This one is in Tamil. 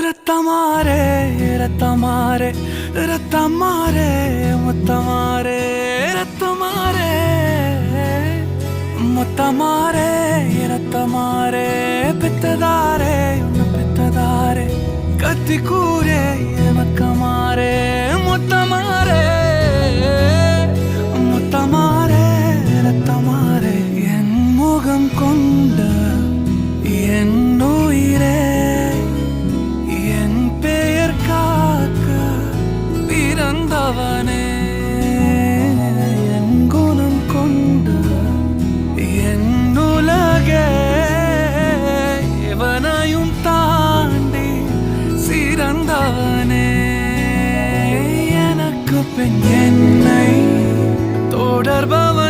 ரத்தமாரே ரத்தமாரே ரத்தமாரே முத்தமாரே ரத்தமாரே முத்தமாரே ரத்தமாரே பித்ததாரே பித்ததாரே கத்தி கூரே மக்கமாரே முத்தமாரே முத்தமாரே ரத்தமாரே என் முகம் கொண்ட என் உயிரே பிறந்தவனே என் குணம் கொண்ட என் உலகே எவனையும் தாண்டி சிறந்தவனே எனக்கு பெண் என்னை தொடர்பவன்